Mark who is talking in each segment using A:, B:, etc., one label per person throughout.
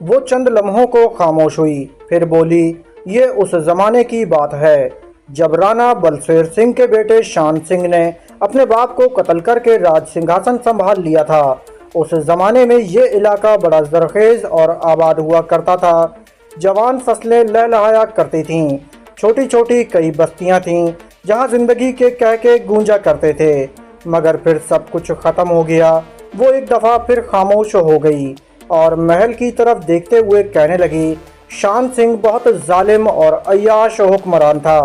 A: वो चंद लम्हों को खामोश हुई, फिर बोली, ये उस जमाने की बात है जब राणा बलसेर सिंह के बेटे शान सिंह ने अपने बाप को कत्ल करके राज सिंहासन संभाल लिया था। उस जमाने में ये इलाका बड़ा जरखेज और आबाद हुआ करता था। जवान फसलें लहलहाया करती थीं। छोटी छोटी कई बस्तियां थीं जहां जिंदगी के कहके गूंजा करते थे। मगर फिर सब कुछ खत्म हो गया। वो एक दफ़ा फिर खामोश हो गई और महल की तरफ देखते हुए कहने लगी, शान सिंह बहुत जालिम और अय्याश हुक्मरान था।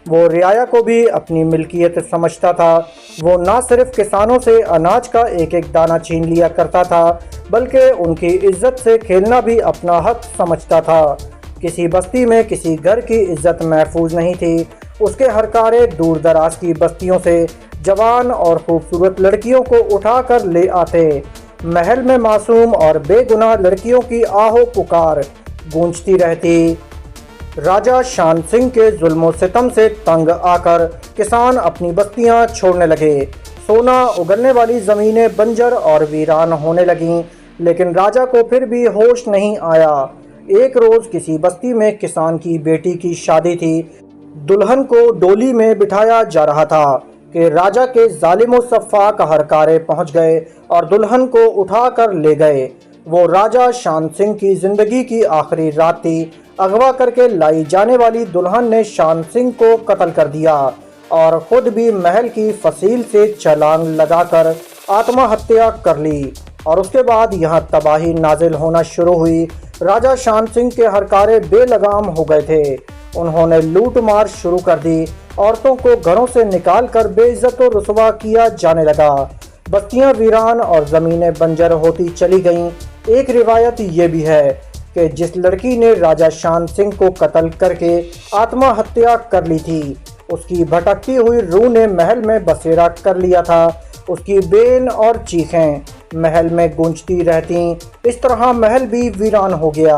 A: वो रियाया को भी अपनी मिल्कियत समझता था। वो न सिर्फ किसानों से अनाज का एक एक दाना छीन लिया करता था, बल्कि उनकी इज्जत से खेलना भी अपना हक समझता था। किसी बस्ती में किसी घर की इज्जत महफूज नहीं थी। उसके हरकारे दूर दराज की बस्तियों से जवान और खूबसूरत लड़कियों को उठाकर ले आते। महल में मासूम और बेगुनाह लड़कियों की आहो पुकार गूंजती रहती। राजा शान सिंह के जुल्म सितम से तंग आकर किसान अपनी बस्तियां छोड़ने लगे। सोना उगलने वाली ज़मीनें बंजर और वीरान होने लगीं, लेकिन राजा को फिर भी होश नहीं आया। एक रोज़ किसी बस्ती में किसान की बेटी की शादी थी। दुल्हन को डोली में बिठाया जा रहा था कि राजा के जालिम व सफ़ाक हरकारे पहुंच गए और दुल्हन को उठाकर ले गए। वो राजा शान सिंह की ज़िंदगी की आखिरी रात थी। अगवा करके लाई जाने वाली दुल्हन ने शान सिंह को कत्ल कर दिया और खुद भी महल की फसील से छलांग लगाकर आत्महत्या कर ली। और उसके बाद यहाँ तबाही नाजिल होना शुरू हुई। राजा शान सिंह के हरकारे बेलगाम हो गए थे। उन्होंने लूट मार शुरू कर दी। औरतों को घरों से निकाल कर बेइज्जत और रुसवा किया जाने लगा। बस्तियां वीरान और ज़मीनें बंजर होती चली गईं। एक रिवायत ये भी है कि जिस लड़की ने राजा शान सिंह को कत्ल करके आत्महत्या कर ली थी, उसकी भटकती हुई रूह ने महल में बसेरा कर लिया था। उसकी बेन और चीखें महल में गूंजती रहती। इस तरह महल भी वीरान हो गया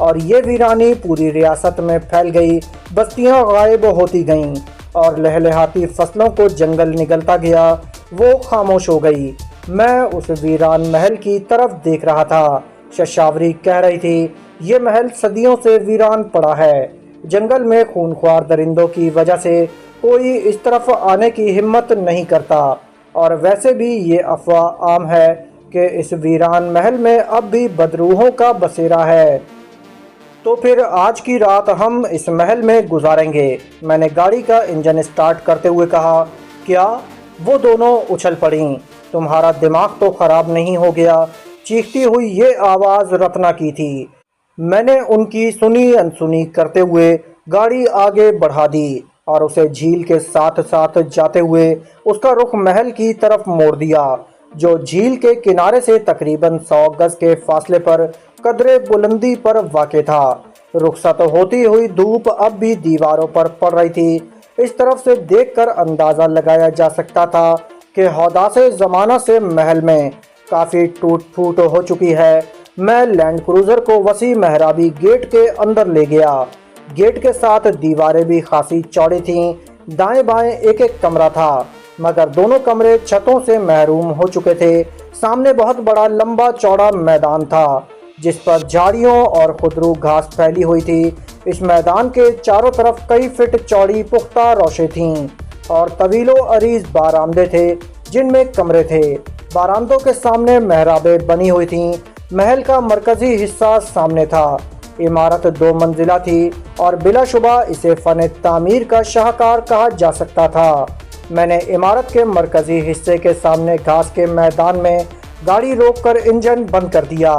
A: और ये वीरानी पूरी रियासत में फैल गई। बस्तियां गायब होती गईं और लहलहाती फसलों को जंगल निगलता गया। वो खामोश हो गई। मैं उस वीरान महल की तरफ देख रहा था। शशावरी कह रही थी, ये महल सदियों से वीरान पड़ा है। जंगल में खूनख्वार दरिंदों की वजह से कोई इस तरफ आने की हिम्मत नहीं करता, और वैसे भी ये अफवाह आम है कि इस वीरान महल में अब भी बदरूहों का बसेरा है। तो फिर आज की रात हम इस महल में गुजारेंगे। मैंने गाड़ी का इंजन स्टार्ट करते हुए कहा। क्या? वो दोनों उछल पड़ीं। तुम्हारा दिमाग तो ख़राब नहीं हो गया? चीखती हुई ये आवाज़ रत्ना की थी। मैंने उनकी सुनी अनसुनी करते हुए गाड़ी आगे बढ़ा दी और उसे झील के साथ साथ जाते हुए उसका रुख महल की तरफ मोड़ दिया, जो झील के किनारे से तकरीबन 100 गज के फासले पर कदरे बुलंदी पर वाक़ था। रुखसत होती हुई धूप अब भी दीवारों पर पड़ रही थी। इस तरफ से देखकर अंदाज़ा लगाया जा सकता था कि हौदासे ज़माना से महल में काफ़ी टूट फूट हो चुकी है। मैं लैंड क्रूज़र को वसी मेहराबी गेट के अंदर ले गया। गेट के साथ दीवारें भी खासी चौड़ी थीं। दाएं बाएं एक एक कमरा था, मगर दोनों कमरे छतों से महरूम हो चुके थे। सामने बहुत बड़ा लंबा चौड़ा मैदान था, जिस पर झाड़ियों और खुदरू घास फैली हुई थी। इस मैदान के चारों तरफ कई फीट चौड़ी पुख्ता रोशें थीं और तवीलो अरीज बारामदे थे, जिनमें कमरे थे। बारामदों के सामने मेहराबें बनी हुई थीं। महल का मरकजी हिस्सा सामने था। इमारत 2 मंजिला थी और बिलाशुबा इसे फ़न तामीर का शाहकार कहा जा सकता था। मैंने इमारत के मरकजी हिस्से के सामने घास के मैदान में गाड़ी रोककर इंजन बंद कर दिया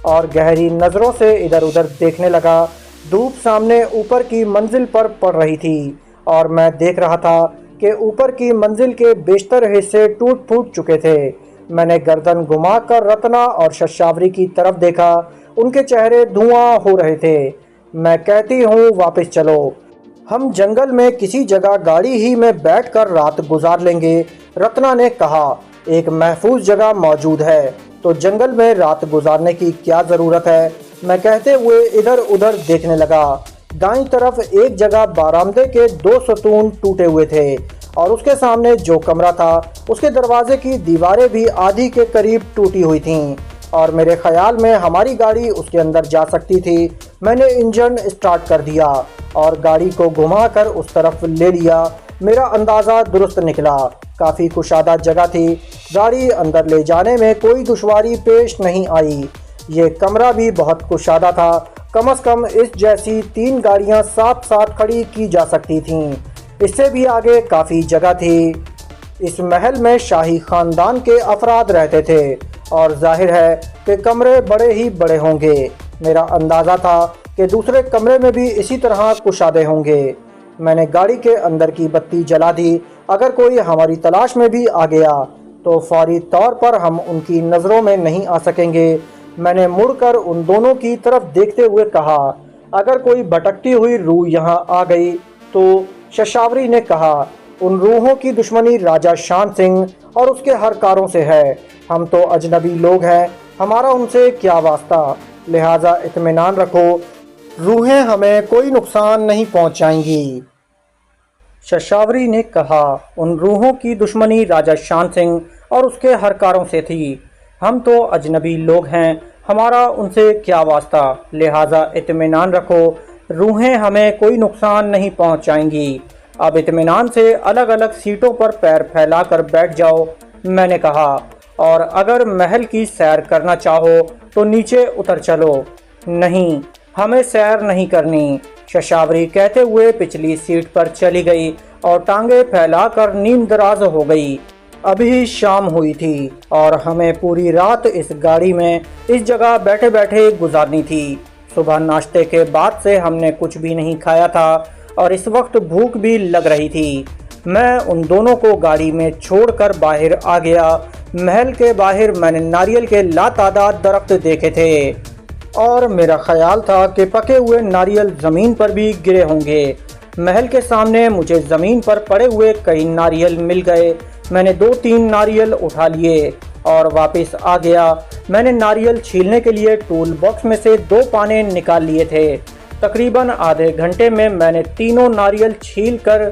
A: और गहरी नज़रों से इधर उधर देखने लगा। धूप सामने ऊपर की मंजिल पर पड़ रही थी और मैं देख रहा था कि ऊपर की मंजिल के बेशतर हिस्से टूट फूट चुके थे। मैंने गर्दन घुमाकर रत्ना और शशावरी की तरफ देखा। उनके चेहरे धुआं हो रहे थे। मैं कहती हूँ, वापस चलो। हम जंगल में किसी जगह गाड़ी ही में बैठकर रात गुजार लेंगे, रत्ना ने कहा। एक महफूज जगह मौजूद है, तो जंगल में रात गुजारने की क्या ज़रूरत है? मैं कहते हुए इधर उधर देखने लगा। दाईं तरफ एक जगह बारामदे के 2 सतून टूटे हुए थे और उसके सामने जो कमरा था, उसके दरवाजे की दीवारें भी आधी के करीब टूटी हुई थीं। और मेरे ख्याल में हमारी गाड़ी उसके अंदर जा सकती थी। मैंने इंजन स्टार्ट कर दिया और गाड़ी को घुमाकर उस तरफ ले लिया। मेरा अंदाज़ा दुरुस्त निकला। काफ़ी कुशादा जगह थी। गाड़ी अंदर ले जाने में कोई दुश्वारी पेश नहीं आई। ये कमरा भी बहुत कुशादा था। कम से कम इस जैसी 3 गाड़ियां साथ साथ खड़ी की जा सकती थीं। इससे भी आगे काफ़ी जगह थी। इस महल में शाही ख़ानदान के अफराद रहते थे और जाहिर है कि कमरे बड़े ही बड़े होंगे। मेरा अंदाज़ा था कि दूसरे कमरे में भी इसी तरह कुशादे होंगे। मैंने गाड़ी के अंदर की बत्ती जला दी। अगर कोई हमारी तलाश में भी आ गया तो फौरी तौर पर हम उनकी नज़रों में नहीं आ सकेंगे। मैंने मुड़कर उन दोनों की तरफ देखते हुए कहा, अगर कोई भटकती हुई रूह यहाँ आ गई तो। शशावरी ने कहा, उन रूहों की दुश्मनी राजा शान सिंह और उसके हरकारों से है। हम तो अजनबी लोग हैं, हमारा उनसे क्या वास्ता, लिहाजा इत्मीनान रखो, रूहें हमें कोई नुकसान नहीं पहुंचाएंगी। शशावरी ने कहा, उन रूहों की दुश्मनी राजा शान सिंह और उसके हरकारों से थी। हम तो अजनबी लोग हैं, हमारा उनसे क्या वास्ता, लिहाजा इत्मीनान रखो, रूहें हमें कोई नुकसान नहीं पहुंचाएंगी। अब इत्मीनान से अलग अलग सीटों पर पैर फैलाकर बैठ जाओ, मैंने कहा, और अगर महल की सैर करना चाहो तो नीचे उतर चलो। नहीं, हमें सैर नहीं करनी, शशावरी कहते हुए पिछली सीट पर चली गई और टांगे फैलाकर नींद दराज हो गई। अभी शाम हुई थी और हमें पूरी रात इस गाड़ी में इस जगह बैठे बैठे गुजारनी थी। सुबह नाश्ते के बाद से हमने कुछ भी नहीं खाया था और इस वक्त भूख भी लग रही थी। मैं उन दोनों को गाड़ी में छोड़कर बाहर आ गया। महल के बाहर मैंने नारियल के लातादाद दरख्त देखे थे और मेरा ख्याल था कि पके हुए नारियल ज़मीन पर भी गिरे होंगे। महल के सामने मुझे ज़मीन पर पड़े हुए कई नारियल मिल गए। मैंने 2-3 नारियल उठा लिए और वापस आ गया। मैंने नारियल छीलने के लिए टूल बॉक्स में से 2 पाने निकाल लिए थे। तकरीबन आधे घंटे में मैंने तीनों नारियल छील कर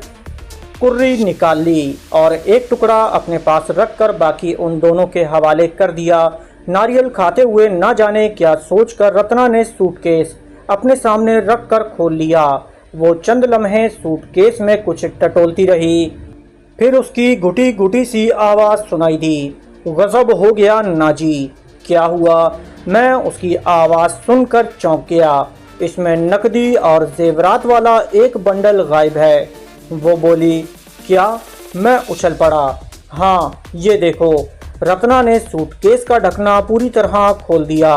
A: कुर्री निकाल ली और एक टुकड़ा अपने पास रखकर बाकी उन दोनों के हवाले कर दिया। नारियल खाते हुए ना जाने क्या सोचकर रत्ना ने सूटकेस अपने सामने रखकर खोल लिया। वो चंद लम्हे सूटकेस में कुछ टटोलती रही, फिर उसकी घुटी घुटी सी आवाज़ सुनाई दी, गज़ब हो गया नाजी, क्या हुआ? मैं उसकी आवाज़ सुनकर चौंक गया। इसमें नकदी और जेवरात वाला एक बंडल गायब है। वो बोली, क्या? मैं उछल पड़ा। हाँ, ये देखो। रत्ना ने सूटकेस का ढकना पूरी तरह खोल दिया।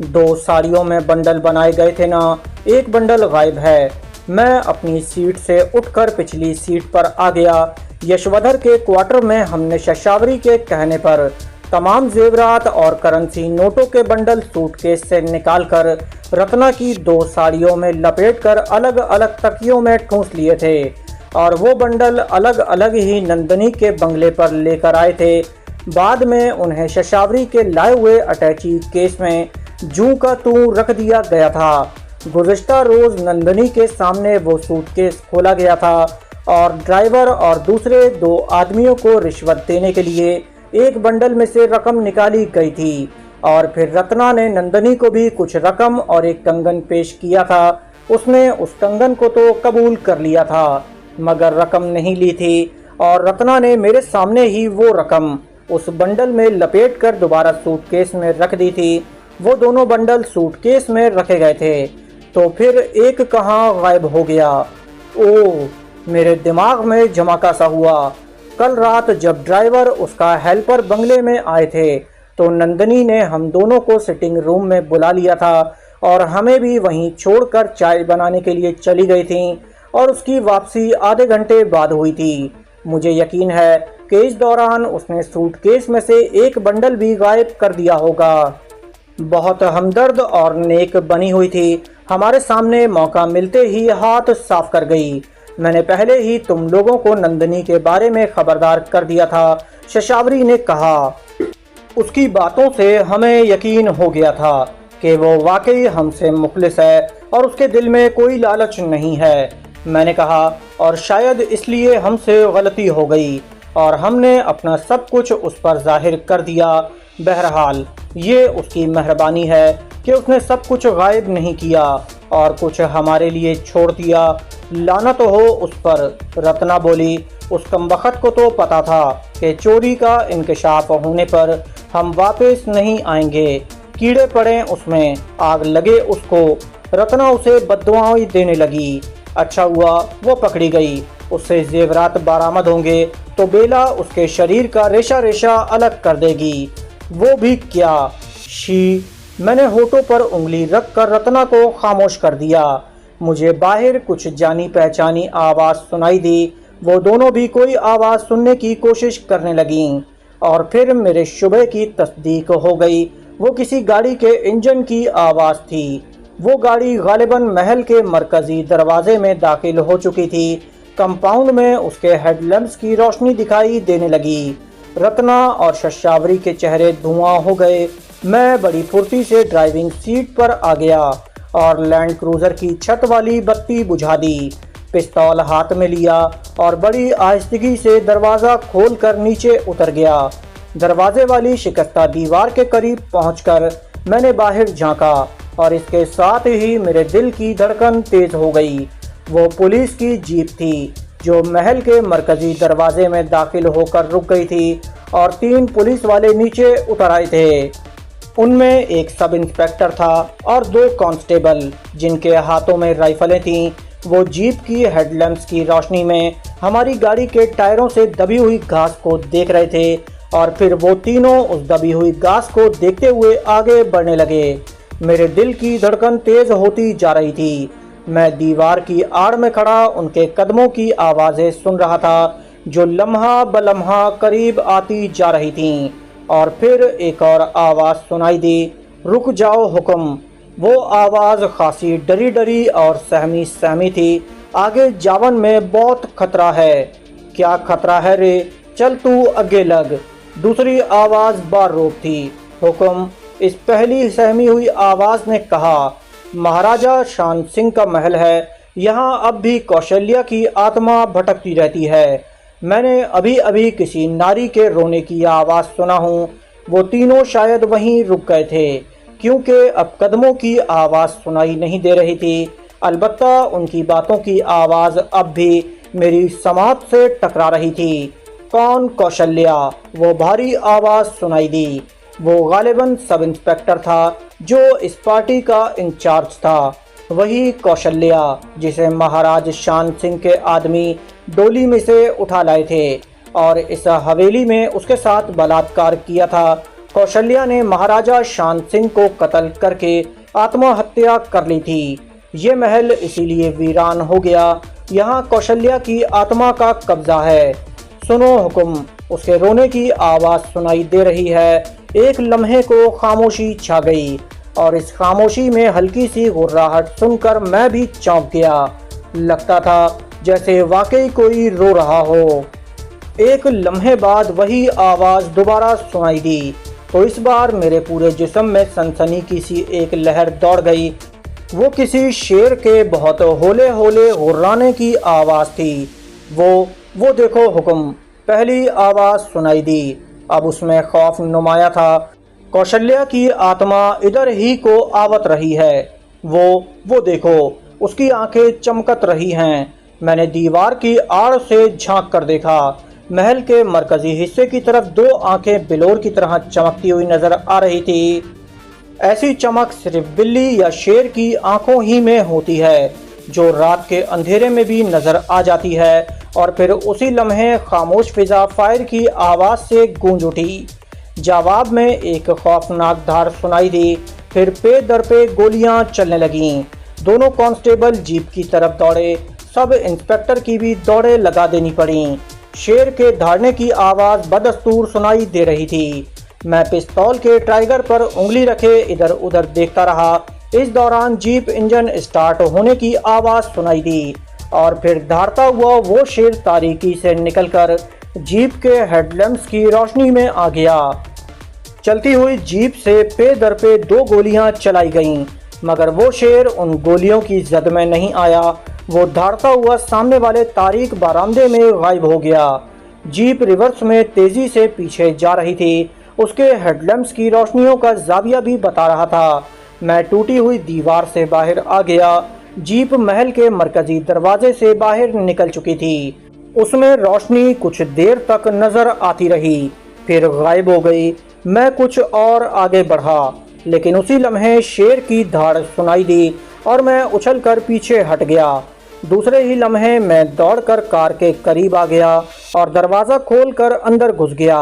A: 2 साड़ियों में बंडल बनाए गए थे ना, एक बंडल गायब है। मैं अपनी सीट से उठकर पिछली सीट पर आ गया। यशवधर के क्वार्टर में हमने शशावरी के कहने पर तमाम जेवरात और करेंसी नोटों के बंडल सूटकेस से निकालकर रत्ना की 2 साड़ियों में लपेटकर अलग अलग तकियों में ठूंस लिए थे और वो बंडल अलग अलग ही नंदनी के बंगले पर लेकर आए थे। बाद में उन्हें शशावरी के लाए हुए अटैची केस में जूं का तू रख दिया गया था। गुज़िश्ता रोज़ नंदनी के सामने वो सूटकेस खोला गया था और ड्राइवर और दूसरे 2 आदमियों को रिश्वत देने के लिए एक बंडल में से रकम निकाली गई थी और फिर रत्ना ने नंदनी को भी कुछ रकम और एक कंगन पेश किया था। उसने उस कंगन को तो कबूल कर लिया था मगर रकम नहीं ली थी और रत्ना ने मेरे सामने ही वो रकम उस बंडल में लपेटकर दोबारा सूटकेस में रख दी थी। वो दोनों बंडल सूटकेस में रखे गए थे तो फिर एक कहाँ गायब हो गया? ओह, मेरे दिमाग में झमाका सा हुआ। कल रात जब ड्राइवर उसका हेल्पर बंगले में आए थे तो नंदनी ने हम दोनों को सिटिंग रूम में बुला लिया था और हमें भी वहीं छोड़कर चाय बनाने के लिए चली गई थी और उसकी वापसी आधे घंटे बाद हुई थी। मुझे यकीन है कि इस दौरान उसने सूटकेस में से एक बंडल भी गायब कर दिया होगा। बहुत हमदर्द और नेक बनी हुई थी। हमारे सामने मौका मिलते ही हाथ साफ कर गई। मैंने पहले ही तुम लोगों को नंदनी के बारे में खबरदार कर दिया था, शशावरी ने कहा। उसकी बातों से हमें यकीन हो गया था कि वो वाकई हमसे मुखलिस है और उसके दिल में कोई लालच नहीं है, मैंने कहा, और शायद इसलिए हमसे गलती हो गई। और हमने अपना सब कुछ उस पर जाहिर कर दिया। बहरहाल ये उसकी मेहरबानी है कि उसने सब कुछ गायब नहीं किया और कुछ हमारे लिए छोड़ दिया। लानत हो उस पर, रत्ना बोली। उस कमबख्त को तो पता था कि चोरी का इंकशाफ होने पर हम वापस नहीं आएंगे। कीड़े पड़े उसमें, आग लगे उसको। रत्ना उसे बद्दुआएं देने लगी। अच्छा हुआ वो पकड़ी गई। उससे जेवरात बरामद होंगे तो बेला उसके शरीर का रेशा रेशा अलग कर देगी। वो भी क्या, शी। मैंने होठों पर उंगली रख कर रत्ना को खामोश कर दिया। मुझे बाहर कुछ जानी पहचानी आवाज़ सुनाई दी। वो दोनों भी कोई आवाज़ सुनने की कोशिश करने लगीं और फिर मेरे शुबे की तस्दीक हो गई। वो किसी गाड़ी के इंजन की आवाज़ थी। वो गाड़ी गालिबन महल के मरकजी दरवाजे में दाखिल हो चुकी थी। कंपाउंड में उसके हेडलैम्प्स की रोशनी दिखाई देने लगी। रत्ना और शशावरी के चेहरे धुआं हो गए। मैं बड़ी फुर्ती से ड्राइविंग सीट पर आ गया और लैंड क्रूज़र की छत वाली बत्ती बुझा दी। पिस्तौल हाथ में लिया और बड़ी आहिस्तगी से दरवाज़ा खोलकर नीचे उतर गया। दरवाजे वाली शिकस्ता दीवार के करीब पहुंचकर मैंने बाहर झांका और इसके साथ ही मेरे दिल की धड़कन तेज हो गई। वो पुलिस की जीप थी जो महल के मरकजी दरवाजे में दाखिल होकर रुक गई थी और 3 पुलिस वाले नीचे उतर आए थे। उनमें एक सब इंस्पेक्टर था और 2 कांस्टेबल जिनके हाथों में राइफलें थीं। वो जीप की हेडलैम्प्स की रोशनी में हमारी गाड़ी के टायरों से दबी हुई घास को देख रहे थे और फिर वो तीनों उस दबी हुई घास को देखते हुए आगे बढ़ने लगे। मेरे दिल की धड़कन तेज होती जा रही थी। मैं दीवार की आड़ में खड़ा उनके कदमों की आवाज़ें सुन रहा था जो लम्हा ब लम्हा करीब आती जा रही थीं। और फिर एक और आवाज़ सुनाई दी, रुक जाओ हुक्म। वो आवाज़ खासी डरी डरी और सहमी सहमी थी। आगे जावन में बहुत खतरा है। क्या खतरा है रे, चल तू आगे लग। दूसरी आवाज़ बार-रोब थी, हुक्म। इस पहली सहमी हुई आवाज़ ने कहा, महाराजा शान सिंह का महल है, यहाँ अब भी कौशल्या की आत्मा भटकती रहती है। मैंने अभी अभी किसी नारी के रोने की आवाज़ सुना हूँ। वो तीनों शायद वहीं रुक गए थे क्योंकि अब कदमों की आवाज़ सुनाई नहीं दे रही थी। अलबत्ता उनकी बातों की आवाज़ अब भी मेरी समात से टकरा रही थी। कौन कौशल्या? वो भारी आवाज़ सुनाई दी। वो गालिबन सब इंस्पेक्टर था जो इस पार्टी का इंचार्ज था। वही कौशल्या जिसे महाराज शान सिंह के आदमी डोली में से उठा लाए थे और इस हवेली में उसके साथ बलात्कार किया था। कौशल्या ने महाराजा शान सिंह को कत्ल करके आत्महत्या कर ली थी। ये महल इसीलिए वीरान हो गया। यहाँ कौशल्या की आत्मा का कब्जा है। सुनो हुक्म। उसके रोने की आवाज़ सुनाई दे रही है। एक लम्हे को खामोशी छा गई और इस खामोशी में हल्की सी गुर्राहट सुनकर मैं भी चौंक गया। लगता था जैसे वाकई कोई रो रहा हो। एक लम्हे बाद वही आवाज़ दोबारा सुनाई दी तो इस बार मेरे पूरे जिस्म में सनसनी की सी एक लहर दौड़ गई। वो किसी शेर के बहुत होले होले गुर्राने की आवाज़ थी। वो देखो हुक्म। पहली आवाज़ सुनाई दी। अब उसमें खौफ नुमाया था। कौशल्या की आत्मा इधर ही को आवत रही है। वो देखो, उसकी आंखें चमकत रही हैं। मैंने दीवार की आड़ से झांक कर देखा। महल के मरकजी हिस्से की तरफ 2 आंखें बिलोर की तरह चमकती हुई नजर आ रही थी। ऐसी चमक सिर्फ बिल्ली या शेर की आंखों ही में होती है जो रात के अंधेरे में भी नजर आ जाती है। और फिर उसी लम्हे खामोश फिजा फायर की आवाज़ से गूंज उठी। जवाब में एक खौफनाक धार सुनाई दी। फिर पे दर पे गोलियां चलने लगीं। दोनों कांस्टेबल जीप की तरफ दौड़े। सब इंस्पेक्टर की भी दौड़े लगा देनी पड़ी। शेर के दहाड़ने की आवाज़ बदस्तूर सुनाई दे रही थी। मैं पिस्तौल के ट्राइगर पर उंगली रखे इधर उधर देखता रहा। इस दौरान जीप इंजन स्टार्ट होने की आवाज़ सुनाई दी और फिर दहाड़ता हुआ वो शेर तारीकी से निकलकर जीप के हेडलैम्प्स की रोशनी में आ गया। चलती हुई जीप से पे दर पे 2 गोलियां चलाई गईं, मगर वो शेर उन गोलियों की जद में नहीं आया। वो दहाड़ता हुआ सामने वाले तारीक बरामदे में गायब हो गया। जीप रिवर्स में तेजी से पीछे जा रही थी। उसके हेडलैम्प्स की रोशनियों का जाविया भी बता रहा था। मैं टूटी हुई दीवार से बाहर आ गया। जीप महल के मरकजी दरवाजे से बाहर निकल चुकी थी। उसमें रोशनी कुछ देर तक नजर आती रही, फिर गायब हो गई। मैं कुछ और आगे बढ़ा, लेकिन उसी लम्हे शेर की धाड़ सुनाई दी और मैं उछलकर पीछे हट गया। दूसरे ही लम्हे मैं दौड़कर कार के करीब आ गया और दरवाज़ा खोलकर अंदर घुस गया।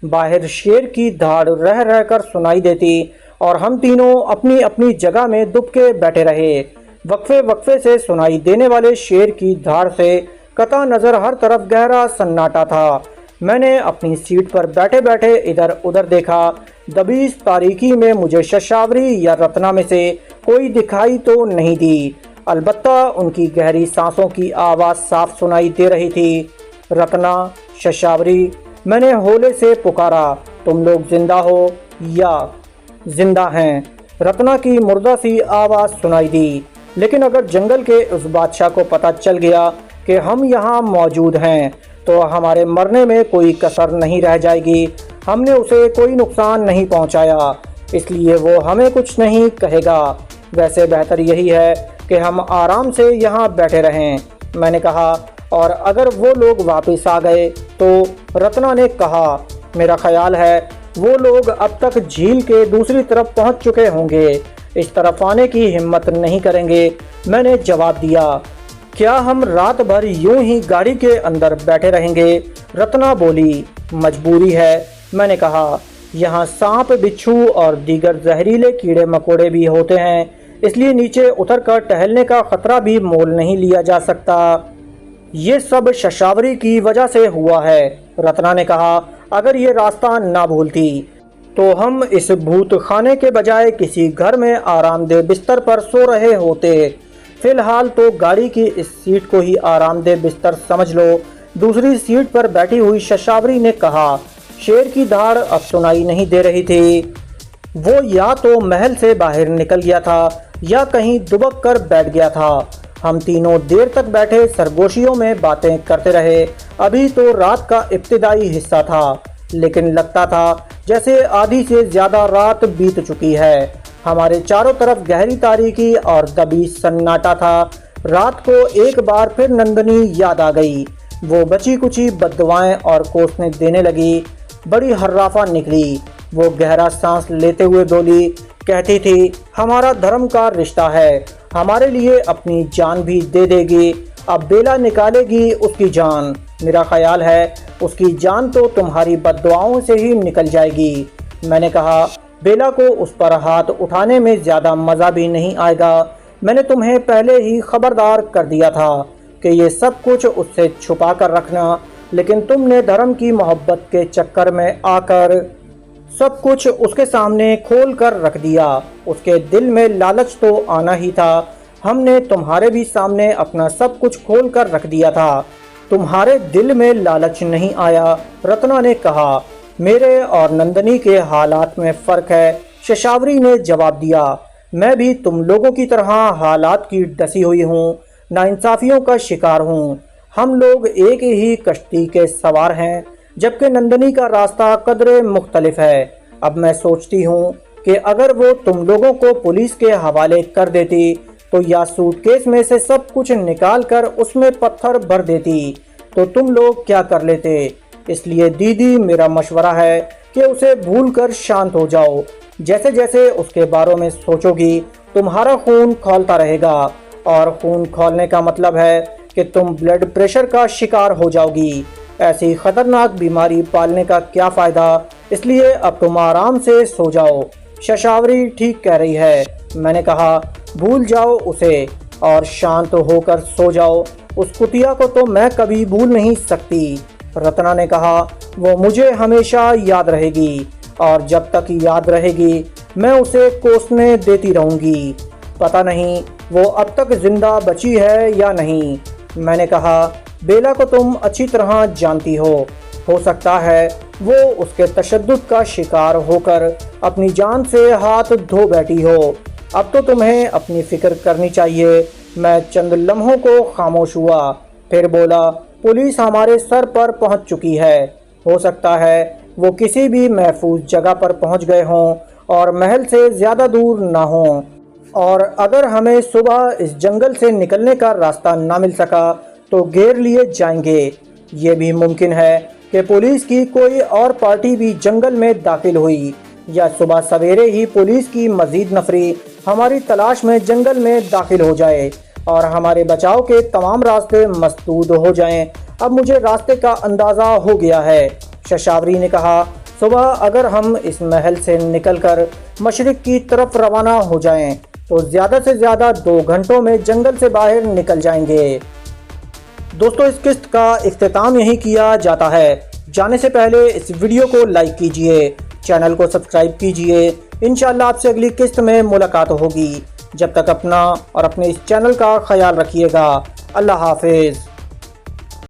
A: बाहर शेर की धाड़ रह रहकर सुनाई देती और हम तीनों अपनी अपनी जगह में दुबके बैठे रहे। वक्फे वक्फे से सुनाई देने वाले शेर की धाड़ से कता नज़र हर तरफ गहरा सन्नाटा था। मैंने अपनी सीट पर बैठे बैठे इधर उधर देखा। दबीस तारीकी में मुझे शशावरी या रत्ना में से कोई दिखाई तो नहीं दी। अलबत्ता उनकी गहरी सांसों की आवाज़ साफ सुनाई दे रही थी। रत्ना, शशावरी, मैंने होले से पुकारा, तुम लोग जिंदा हो या? जिंदा हैं, रत्ना की मुर्दा सी आवाज़ सुनाई दी। लेकिन अगर जंगल के उस बादशाह को पता चल गया कि हम यहाँ मौजूद हैं तो हमारे मरने में कोई कसर नहीं रह जाएगी। हमने उसे कोई नुकसान नहीं पहुँचाया, इसलिए वो हमें कुछ नहीं कहेगा। वैसे बेहतर यही है कि हम आराम से यहाँ बैठे रहें, मैंने कहा। और अगर वो लोग वापस आ गए तो? रत्ना ने कहा, मेरा ख्याल है वो लोग अब तक झील के दूसरी तरफ पहुँच चुके होंगे, इस तरफ आने की हिम्मत नहीं करेंगे, मैंने जवाब दिया। क्या हम रात भर यूं ही गाड़ी के अंदर बैठे रहेंगे? रत्ना बोली, मजबूरी है, मैंने कहा। यहाँ सांप, बिच्छू और दीगर जहरीले कीड़े मकोड़े भी होते हैं, इसलिए नीचे उतरकर टहलने का खतरा भी मोल नहीं लिया जा सकता। ये सब शशावरी की वजह से हुआ है, रत्ना ने कहा। अगर ये रास्ता ना भूलती तो हम इस भूत खाने के बजाय किसी घर में आरामदेह बिस्तर पर सो रहे होते। फिलहाल तो गाड़ी की इस सीट को ही आरामदेह बिस्तर समझ लो, दूसरी सीट पर बैठी हुई शशावरी ने कहा। शेर की धाड़ अब सुनाई नहीं दे रही थी। वो या तो महल से बाहर निकल गया था या कहीं दुबक कर बैठ गया था। हम तीनों देर तक बैठे सरगोशियों में बातें करते रहे। अभी तो रात का इब्तिदाई हिस्सा था, लेकिन लगता था जैसे आधी से ज़्यादा रात बीत चुकी है। हमारे चारों तरफ गहरी तारीकी और दबी सन्नाटा था। रात को एक बार फिर नंदनी याद आ गई। वो बची कुची बद्दुआएं और कोसने देने लगी। बड़ी हर्राफा निकली। वो गहरा सांस लेते हुए बोली, कहती थी, हमारा धर्म का रिश्ता है, हमारे लिए अपनी जान भी दे देगी। अब बेला निकालेगी उसकी जान। मेरा ख्याल है उसकी जान तो तुम्हारी बद्दुआओं से ही निकल जाएगी। मैंने कहा, बेला को उस पर हाथ उठाने में ज़्यादा मज़ा भी नहीं आएगा। मैंने तुम्हें पहले ही खबरदार कर दिया था कि ये सब कुछ उससे छुपा कर रखना, लेकिन तुमने धर्म की मोहब्बत के चक्कर में आकर सब कुछ उसके सामने खोल कर रख दिया। उसके दिल में लालच तो आना ही था। हमने तुम्हारे भी सामने अपना सब कुछ खोल कर रख दिया था। तुम्हारे दिल में लालच नहीं आया, रत्ना ने कहा। मेरे और नंदनी के हालात में फ़र्क है, शशावरी ने जवाब दिया। मैं भी तुम लोगों की तरह हालात की डसी हुई हूँ, नाइंसाफ़ियों का शिकार हूँ। हम लोग एक ही कश्ती के सवार हैं, जबकि नंदनी का रास्ता कदरे मुख्तलिफ है। अब मैं सोचती हूँ कि अगर वो तुम लोगों को पुलिस के हवाले कर देती तो या सूटकेस में से सब कुछ निकाल कर उसमें पत्थर भर देती, तो तुम लोग क्या कर लेते? इसलिए दीदी, मेरा मशवरा है कि उसे भूलकर शांत हो जाओ। जैसे जैसे उसके बारे में सोचोगी तुम्हारा खून खौलता रहेगा, और खून खौलने का मतलब है कि तुम ब्लड प्रेशर का शिकार हो जाओगी। ऐसी खतरनाक बीमारी पालने का क्या फ़ायदा? इसलिए अब तुम आराम से सो जाओ। शशावरी ठीक कह रही है, मैंने कहा। भूल जाओ उसे और शांत होकर सो जाओ। उस कुतिया को तो मैं कभी भूल नहीं सकती, रत्ना ने कहा। वो मुझे हमेशा याद रहेगी, और जब तक याद रहेगी मैं उसे कोसने देती रहूँगी। पता नहीं वो अब तक जिंदा बची है या नहीं, मैंने कहा। बेला को तुम अच्छी तरह जानती हो सकता है वो उसके तशद्दुद का शिकार होकर अपनी जान से हाथ धो बैठी हो। अब तो तुम्हें अपनी फ़िक्र करनी चाहिए। मैं चंद लम्हों को खामोश हुआ, फिर बोला, पुलिस हमारे सर पर पहुंच चुकी है। हो सकता है वो किसी भी महफूज जगह पर पहुंच गए हों और महल से ज़्यादा दूर ना हों। और अगर हमें सुबह इस जंगल से निकलने का रास्ता ना मिल सका तो घेर लिए जाएंगे। ये भी मुमकिन है कि पुलिस की कोई और पार्टी भी जंगल में दाखिल हुई, या सुबह सवेरे ही पुलिस की मजीद नफरी हमारी तलाश में जंगल में दाखिल हो जाए और हमारे बचाव के तमाम रास्ते मसदूद हो जाएं। अब मुझे रास्ते का अंदाज़ा हो गया है, शशावरी ने कहा। सुबह अगर हम इस महल से निकलकर मशरिक की तरफ रवाना हो जाएं तो ज़्यादा से ज़्यादा 2 घंटों में जंगल से बाहर निकल जाएंगे। दोस्तों, इस किस्त का इख्तिताम यहीं किया जाता है। जाने से पहले इस वीडियो को लाइक कीजिए, चैनल को सब्सक्राइब कीजिए। इंशाअल्लाह आपसे अगली किस्त में मुलाकात होगी। जब तक अपना और अपने इस चैनल का ख्याल रखिएगा। अल्लाह हाफिज़।